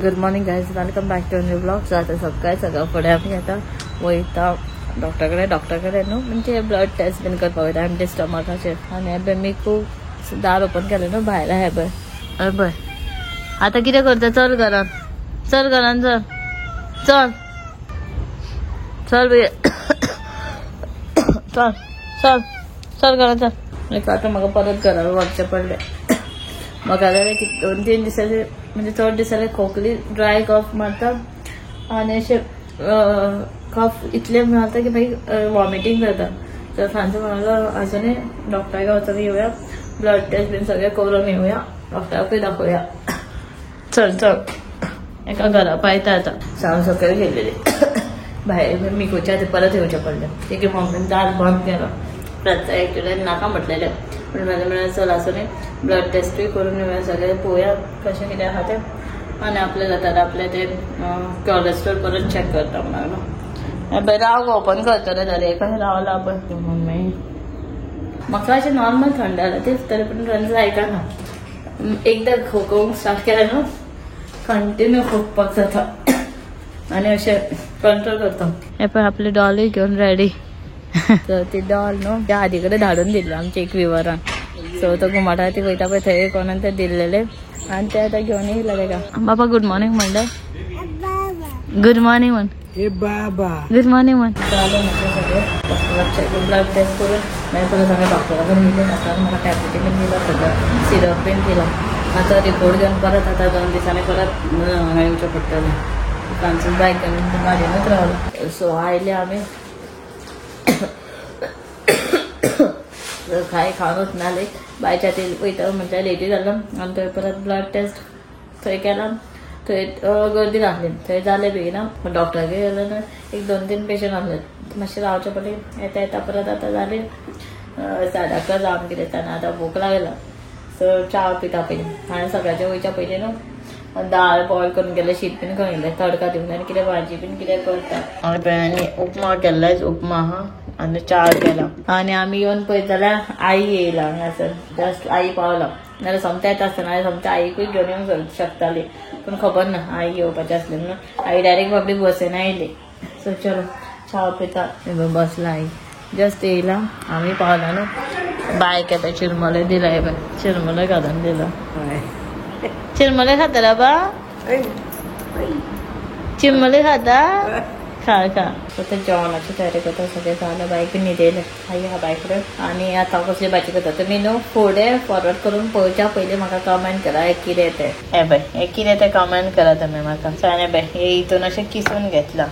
Good morning guys, welcome back to new blog. आता सगळं फुडें आमी आतां वयता डॉक्टराकडे न्हू, म्हणजे ब्लड टेस्ट बीन करपाक वयता एम्प्टी स्टमकाचेर. आनी हे मी खूब दार ओपन केलें न्हू भायर. हे पळय आतां कितें करता? चल घरान चल चल चल चल चल चल घरान चल. आतां म्हाका परत घरा वचचें पडलें. म्हाका जाल्यार 2-3 दिसांचे म्हणजे चड दिसांनी खोकली ड्राय कफ मारता आनी अशें कफ इतलें मारता की मागीर वॉमिटींग जाता. तर सांजो म्हणालो आजुनूय डॉक्टराक वचून येवया, ब्लड टेस्ट बीन सगळें करून येवया, डॉक्टराकूय दाखोवया. चल एका घरा पायता आतां. सांग सकयल गेल्लेली भायर मिकूच्या आतां परत येवचें पडलें. तेगे मम्मीन दार बंद केलो. प्रत एक्चुअली नाका म्हटलेलें, पण म्हळ्यार चल आसुनूय ब्लड टेस्टूय करून येवया, सगळें पळोवया कशें कितें आहा तें. आनी आपलें जाता आपलें तें कॉलेस्ट्रॉल परत चॅक करता म्हणून. बरें राव ओपन करतलें जाल्यार कशें रावला पळय मम्मी. म्हाका अशें नॉर्मल थंड जालें तेच तरी पूण तांचें आयकना. एकदां खोकोवंक स्टार्ट केलें न्हू कंटिन्यू खोकपाक जाता आनी अशें कंट्रोल करता. हे पळय आपली डॉलूय घेवन रेडी. सो ती डॉल न्हू त्या आदी कडेन धाडून दिल्ली आमच्या एक विवरान. सो तो घुमाटा ती वयता पळय थंय कोणान ते दिल्लेले आनी ते आतां घेवन येयला तेका. बाबा गुड मॉर्निंग म्हणलें. गुड मॉर्निंग म्हण. गुड मॉर्निंग म्हण. जालें म्हटलें सगळें ब्लड टेस्ट करून मागीर परत हांवें डॉक्टरा कडेन येयलें. डॉक्टरान म्हाका टॅबलेटी बीन दिला, सगळं सिरप बीन दिला. आतां रिपोर्ट घेवन परत आतां 2 दिसांनी परत हांगा येवचें पडटलें. फ्रांसीस बायकान गाडयेनूच रावलो. सो आयले आमी खाय खावनूच नाले बायच्या ते वयता म्हणजे लेटी जालो आनी थंय परत ब्लड टेस्ट थंय केला. थंय गर्दी नासली, थंय जालें बेगिना. डॉक्टराकय गेलो ना, एक 2-3 पेशंट आसले. मातशें रावचें पडलें. येता परत आतां जालें 11:30 जावन कितें तेन्ना आतां भूक लागला. सो च्या पिता पयलीं हांवें सगळ्याच्या वयच्या पयलीं न्हू दाळ बॉयल करून गेलें, शीत बीन करून तडका दिवन आनी कितें भाजी बीन कितें करता. आनी उपमा केल्लेच उपमा आहा आनी च्या केला. आनी आमी येवन पळयत जाल्यार आई येयला हांगासर. जस्ट आई पावला. नाल्यार सोमतें येता आसतना सोमतें आईकूय घेवन येवंक शकताली, पूण खबर ना आई येवपाचें आसलें म्हणून. आई डायरेक्ट बाबडी बसीन आयली. सो चलो च्या पिता. बसला आई जस्ट येयला. आमी पावला न्हू. बाय केपें चिरमुलें दिला. हे पळय चिरमुलें घालून दिला. चिरमुलें खाता बा? चिरमुलें खाता? खा सो ते जेवणाची तयारी करता. सगळें जालें. बायक न्हिदयलें. आई हा बाय कडेन. आनी आतां कसली भाजी करता तुमी न्हू फुडें फॉरवर्ड करून पळोवच्या पयलीं म्हाका कमेंट करा हे कितें तें. हे पळय हे कितें तें कमेंट करा तुमी म्हाका. सो हांवें पळय हे हितून अशें किसून घेतला,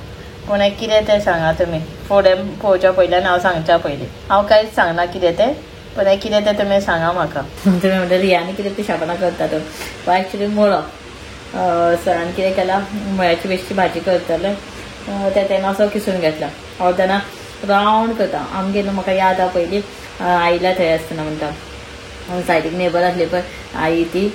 पूण हे कितें तें सांगा तुमी फुडें पळोवच्या पयलीं आनी हांव सांगच्या पयलीं. हांव कांयच सांगना कितें तें, पण हे कितें तें तुमी सांगा म्हाका. तुमी म्हणटा रियानी कितें ती शाबणां करता तो एक्चुली मुळो. सरान कितें केलां मुळ्याची बेश्टी भाजी करतलें. तेन्ना असो किसून घेतला. हांव तेन्ना रावंड करता. आमगे न्हू म्हाका याद आहा पयलीं आईला थंय आसतना म्हणटा सायडीक नेबर आसली पळय आई ती.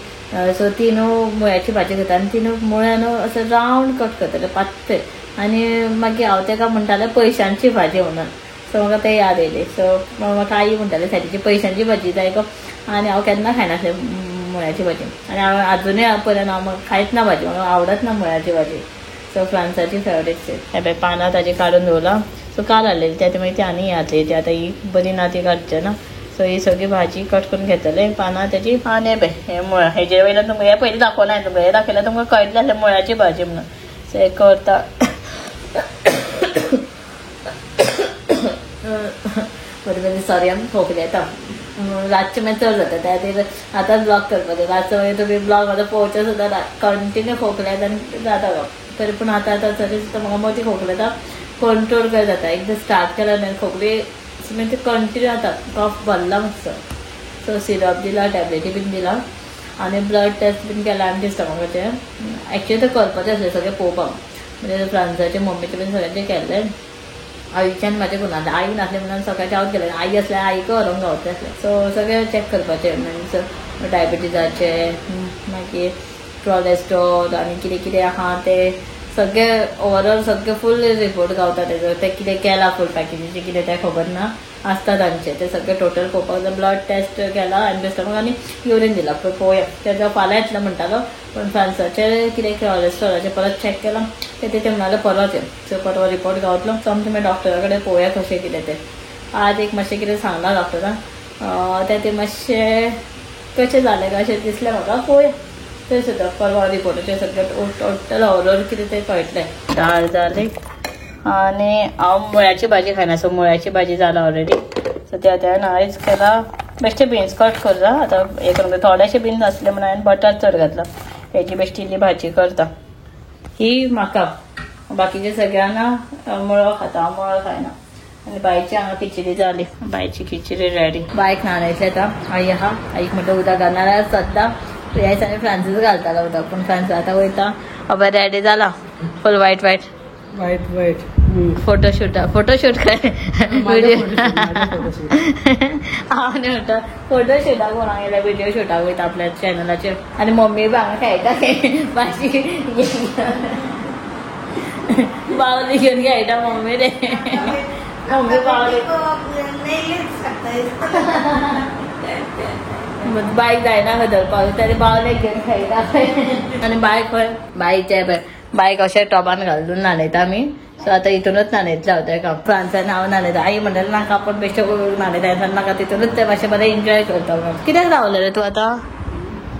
सो ती न्हू मुळ्याची भाजी करता आनी ती न्हू मुळ्या न्हू असं रावंड कट करतलें पातळ. आनी मागीर हांव तेका म्हणटालें पयशांची भाजी म्हणून. सो म्हाका तें याद येयलें. सो म्हाका आई म्हणटालें सायडीची पयशांची भाजी जाय गो. आनी हांव केन्ना खायनासलें मुळ्याची भाजी. आनी हांव आजुनूय पर्यंत हांव खायच ना भाजी, म्हाका आवडच ना मुळ्याची भाजी. सो फ्रांसाची फेवरेट. हे पळय पानां ताजी काडून दवरला. सो काल हाडलेली ते मागीर ती आनी यादली ती आतां ही बरी ना ती काडचें ना. सो ही सगळी भाजी कट करून घेतलें पानां ताजी. आनी हे पळय हे मुळ्या हेजे वयल्यान तुमकां हे पयलीं दाखोवना हांवें तुमकां. हे दाखयल्यार तुमकां कळटलें आसलें मुळ्याची भाजी म्हणून. सो हे करता. बरें बरें सॉरी आमी खोकले येता. रातचें मागीर चड जाता त्या खातीर आतांच ब्लॉग करपाचें. रातचो मागीर तुमी ब्लॉग आतां पळोवचे सुद्दां कंटिन्यू खोकले आनी जाता गो. तरी पूण आतां तरी सुद्दां म्हाका मदीं खोकले येता कंट्रोल कर जाता. एकदां स्टार्ट केल्यार न्हू खोकली मागीर ती कंटिन्यू जाता. कफ भरला मातसो. सो सिरप दिला, टॅबलेटी बीन दिला आनी ब्लड टेस्ट बीन केला एम्प्टी स्टमकाचें. एक्चुअली तें करपाचें आसलें सगळें पळोवपाक. म्हणजे फ्रांसाचें मम्मीचें बीन सगळ्यांचें केल्लें. आईच्यान म्हाजें कोण नासलें. आई नासलें म्हणून सकाळचें हांवच गेलें. आई आसल्यार आईक व्हरोंक गावतलें आसलें. सो सगळें चॅक करपाचें मिन्स डायबिटीजाचें मागीर कॉलेस्ट्रॉल आनी कितें कितें आहा तें सगळे ओवरऑल सगळे फुल रिपोर्ट गावता तेजो ते कितें केला फूड पॅकेजीचे कितें तें खबर ना आसता तांचे ते सगळे टोटल पळोवपाक ब्लड टेस्ट केला आनी युरीन दिला पळोवया तेजो फाल्यां येतलो म्हणटालो पण फ्रांसाचे कितें कोलेस्ट्रॉलाचे परत चॅक केला ते म्हणाले परत ये सो परवा रिपोर्ट गावतलो सो आमी तुमी डॉक्टरा कडेन पळोवया कशें कितें तें आज एक मातशें कितें सांगला डॉक्टरान ते मातशें कशें जालें काय अशें दिसलें म्हाका पळोवया ते सुद्दां परवा रिपोर्टाचे सगळे टोटल ओवरऑल कितें तें कळटलें दाळ जाली आनी हांव मुळ्याची भाजी खायना सो मुळ्याची भाजी जाला ऑलरेडी सो त्या आयज केला बेश्टे बीन्स कट करता आतां हे करून थोडेशे बीन्स आसले म्हणून हांवें बटर चड घातला हेची बेश्टी इल्ली भाजी करता ही म्हाका बाकीचे सगळ्यांना मुळो खाता हांव मुळो खायना आनी बायची हांगा खिचडी जाली बायची खिचडी रेडी बायक न्हाणयतले आतां आई आहा आईक म्हणटा उदक घालनार सद्दां ह्या दिसांनी फ्रांसीस घालतालो उदक पूण फ्रांसीस आतां वयता बाबा रेडी जाला फुल वायट फोटोशूट काय व्हिडिओ हांव न्ही म्हणटा फोटोशूटाक कोणाक गेल्यार व्हिडिओ शूटाक वयता आपल्या चॅनलाचेर आनी मम्मी बी हांगा खेळटा भाजी बावली घेवन खेळटा मम्मी रे मम्मी बावली बायक जायना खदरपाक तरी बावलेक घेवन खेळटा आनी बायक खंय बायचे बायक अशें टॉबान घालून न्हाणयता आमी सो आतां हितूनच न्हाणयतलें हांव तेका फ्रांसान हांव न्हाणयता आई म्हणटाली नाका आपण बेश्टे न्हाणयता नाका तितूनच ते मातशें बरें एन्जॉय करता म्हणून कित्याक रावलें रे तूं आतां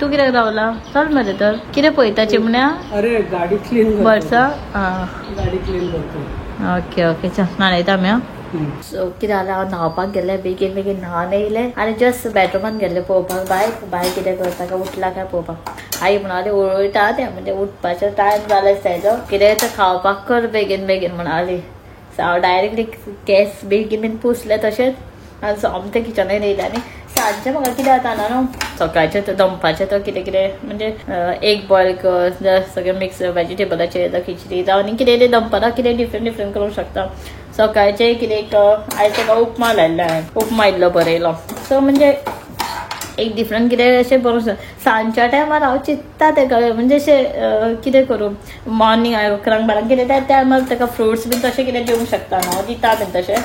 तू कित्याक रावला चल मरे तर कितें पळयता चिमण्या अरे गाडी क्लीन वर्सा गाडी क्लीन करता ओके चल न्हाणयता आमी सो कितें जालें हांव न्हांवपाक गेलें बेगीन न्हावन येयलें आनी जस्ट बेडरूमान गेल्लें पळोवपाक बाय कितें करता काय उठला काय पळोवपाक आई म्हणाली उळयता तें म्हणजे उठपाचो टायम जालेच तेजो कितें तर खावपाक कर बेगीन म्हणाली सो हांव डायरेक्टली केस बेगीन पुसले तशेंच आनी सोमतें किचनान येयलें आनी सांजचें म्हाका कितें जाता न्हू सकाळचें तर दनपारचें तर कितें म्हणजे एग बॉयल कर सगळें मिक्स वेजिटेबलाचें खिचडी जावं आनी कितें दनपाराक कितें डिफरंट करूंक शकता सकाळचें कितें आयज ताका उपमा लायल्लो हांवें उपमा इल्लो बरयलो सो म्हणजे एक डिफरंट कितें अशें बरोवंक सांजच्या टायमार हांव चिंत्ता ताका म्हणजे अशें कितें करूं मॉर्निंग 11-12 कितें त्या टायमार ताका फ्रुट्स बीन तशें कितें दिवंक शकता न्हू दिता बीन तशें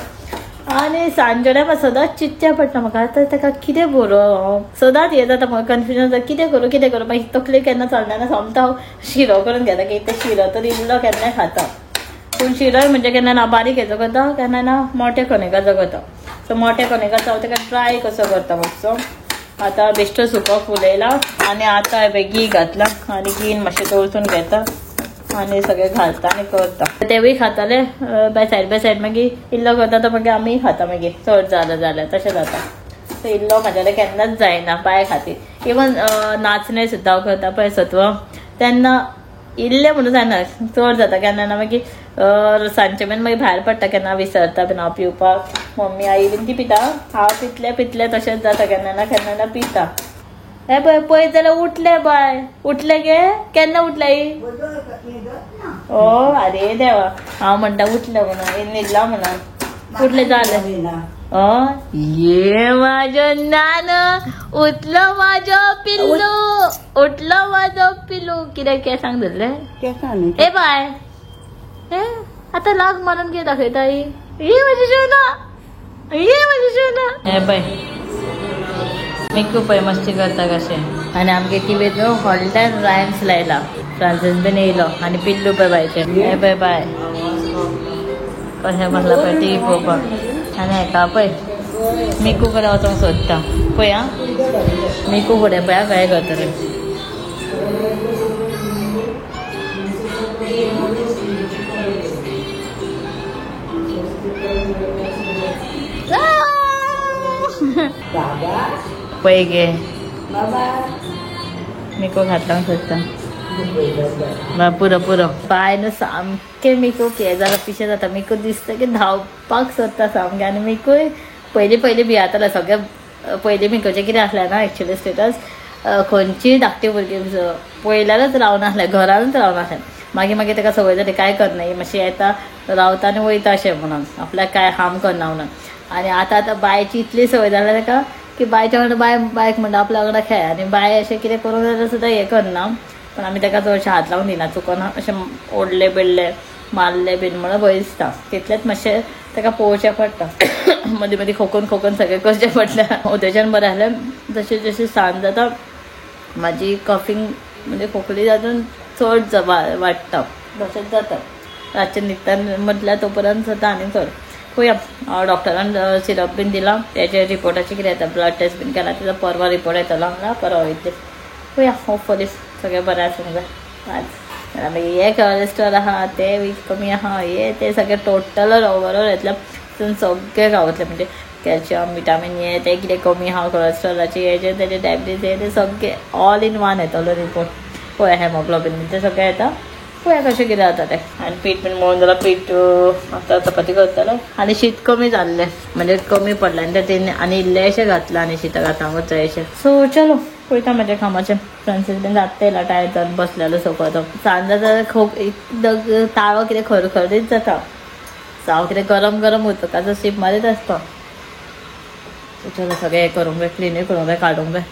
आनी सांजच्या टायमार सदांच चिंतचें पडटा म्हाका आतां ताका कितें बरोवप सदांच हें जाता म्हाका कन्फ्युजन जाता कितें करूं मागीर तकली केन्ना चलना सोमतो हांव शिरो करून घेता की ते शिरो तर इल्लो केन्नाय खाता पूण शिरोय म्हणजे केन्ना ना बारीक हेजो करता केन्ना ना मोठ्या कणिकाचो करता सो मोठ्या कणिकाचो हांव ताका ट्राय कसो करता मातसो आतां बेश्टो सुको फुलयला आनी आतां हांवें घी घातला आनी घीन मातशें तळसून घेता आनी सगळें घालता आनी करता तेवूय खाताले बाय सायड मागीर इल्लो करता तो मागीर आमी खाता मागीर चड जालें जाल्यार तशें जाता सो इल्लो म्हाज्याले केन्नाच जायना बाय खातीर इवन नाचणे सुद्दां हांव करता पळय सत्व तेन्ना इल्लें म्हणून जायना चड जाता केन्ना ना मागीर सांजचे बीन मागीर भायर पडटा केन्ना विसरता बीन हांव पिवपाक मम्मी आई बीन ती पिता हांव पितलें तशेंच जाता केन्ना ना पिता हे पळय पळयत जाल्यार उठले बाय उठले गे केन्ना उठले ओ अरे देवा हांव म्हणटा उठले म्हणून न्हिदला म्हणून उठले जालें ये माझो नान उठलो माझो पिल्लू कितें केसांक धरले ए बाय आतां लाग मारून कितें दाखयता ये म्हजी शोना हे पळय मिकू पळय मस्ती करता कशें आनी आमगे टिवीत न्हू हॉलिडे रायम्स लायला फ्रांसीस बीन येयलो आनी पिल्लू पळय बायचें हे पळय बाय कशें बसला पळय टिवी पळोवपाक आनी हेका पळय मिकू कडेन वचोंक सोदता पळय आं मिकू फुडें पळय काय करतलें पळय गे मिकू घातलांक सोदता पुरो पाय न्हू सामकें मिकू हें जाल्यार पिशें जाता मिकू दिसता की धांवपाक सोदता सामकें आनी मिकूय पयलीं भियातालो सगळें पयलीं मिकूचें कितें आसलें ना एक्चुली स्टेटस खंयचीय धाकटी भुरगीं पयल्यारच रावनासलें घरानूच रावनासलें मागीर ताका संवय जाली काय करना ही मातशी येता रावता आनी वयता अशें म्हणून आपल्याक काय हार्म करना म्हणून आनी आतां बायची इतली संवय जाल्या ताका की बायच्या वांगडा बायक म्हणटा आपल्या वांगडा खेळ आनी बाय अशें कितें करूंक जाल्यार सुद्दां हें करना पण आम्ही ताका चडशे हात लावून दिना, चुकून अशें ओडले बिडले मारले बीन म्हणून भंय दिसता. तितलेंच मातशें ताका पळोवचें पडटा. मदीं मदीं खोकून सगळें करचें पडलें. उद्याच्यान बरें जालें. जशें जशें सांज जाता म्हाजी कफींग म्हणजे खोकली जातून चड वाडटा. तशेंच जाता. रातचें न्हिदता म्हटल्यार तोपर्यंत जाता आनी चड. पळोवया, डॉक्टरान सिरप बीन दिला. तेजे रिपोर्टाचे कितें येता, ब्लड टेस्ट बीन केला, तेजो परवा रिपोर्ट येतलो हांगा, परवा वयतले. पळोवया, होपफुली सगळें बरें आसूंक जाय. आज हे कोलेस्ट्रॉल आहा, ते वीक कमी आहा, हे ते सगळें टोटल ओवरऑल येतलें सगळें गावतलें. म्हणजे कॅल्शियम, विटामीन हे ते कितें कमी आहा कोलेस्ट्रॉलाचे, हेजे तेजे डायबिटीज हे ते सगळें ऑल इन वन येतलो रिपोर्ट. पळोवया, हेमोग्लोबिन ते सगळें येता. पळोवया कशें कितें जाता तें. आनी पीठ बीन मळून जाल्यार पीठ आतां चपाती करतलो. आनी शीत कमी जाल्लें, म्हणजे कमी पडलें आनी तें आनी इल्लेशें घातलां आनी शीत घातांकूच जाय अशें. सो चलो पळयता म्हाज्या कामाचें. फ्रांसीस बीन जाता येयला टायर जावन बसलेलो सोफार. सांज जाता ताळो कितें खरखरीत जाता. जावं कितें गरम गरम उदकाचो सीप मारीत आसता. चलो सगळें हें करूंक जाय, क्लिनूय करूंक जाय, काडूंक जाय.